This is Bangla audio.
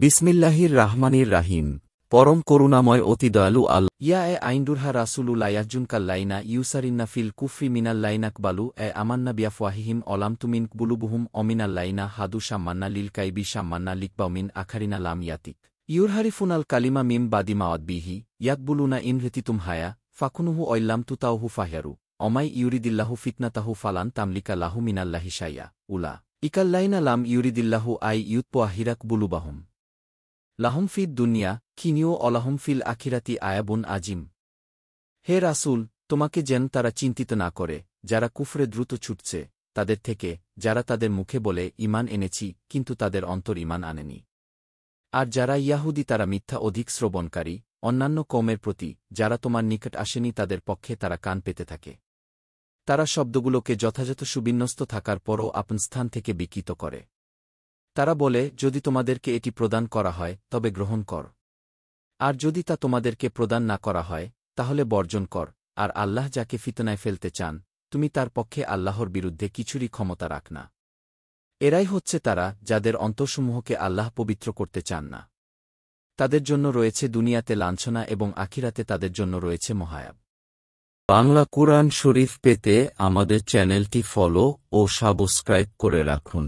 বিসমিল্লাহির রাহমানির রাহিম। পরম করুণাময় অতি দয়ালু আল্লাহ। ইয়া এ আইন্ডুরহা রাসুলুল্লাহ ইয়াজুনকাল্লাইনা ইউসারিন্না ফিল কুফরি মিনাল্লাইনাক বালু এ আমান্না বিয়াফওয়াহিহিম অলাম তুমিন বুলুবুহুম অমিনাল্লাইনা হাদু শাম্মান্না লিল কাইবি শাম্মান্না লিকবাউমিন আখারিনা লাম ইয়াতিক ইউরহারিফুনাল কালিমা মিম বাদিমাওয়াত বিহি ইয়াকবুলুনা ইনহৃতিতুম হায়া ফাকুনুহু অইল্লাম তুতাউহু ফাহিয়ারু অমাই ইউরিদিল্লাহু ফিতনাতাহু ফালান তামলিকা লাহু মিনাল্লাহি শাইয়া উলা ইকাল্লাইনা লাম ইউরিদিল্লাহু আই ইউতপোয়াহিরাক বুলুবাহুম লাহুম ফিদ দুনিয়া খিনিও অলাহুম ফিল আখিরাতি আয়াবুন আজিম। হে রাসূল, তোমাকে যেন তারা চিন্তিত না করে যারা কুফরে দ্রুত ছুটছে তাদের থেকে, যারা তাদের মুখে বলে ঈমান এনেছি কিন্তু তাদের অন্তর ঈমান আনেনি। আর যারা ইয়াহুদী তারা মিথ্যা অধিক শ্রবণকারী অন্যান্য কওমের প্রতি যারা তোমার নিকট আসেনি তাদের পক্ষে তারা কান পেতে থাকে। তারা শব্দগুলোকে যথাযথ সুবিন্যস্ত থাকার পরও আপন স্থান থেকে বিকৃত করে। তারা বলে, যদি তোমাদেরকে এটি প্রদান করা হয় তবে গ্রহণ কর, আর যদি তা তোমাদেরকে প্রদান না করা হয় তাহলে বর্জন কর। আর আল্লাহ যাকে ফিতনায় ফেলতে চান তুমি তার পক্ষে আল্লাহর বিরুদ্ধে কিছুরই ক্ষমতা রাখ না। এরাই হচ্ছে তারা যাদের অন্তরসমূহকে আল্লাহ পবিত্র করতে চান না। তাদের জন্য রয়েছে দুনিয়াতে লাঞ্ছনা এবং আখিরাতে তাদের জন্য রয়েছে মহায়াব। বাংলা কুরআন শরীফ পেতে আমাদের চ্যানেলটি ফলো ও সাবস্ক্রাইব করে রাখুন।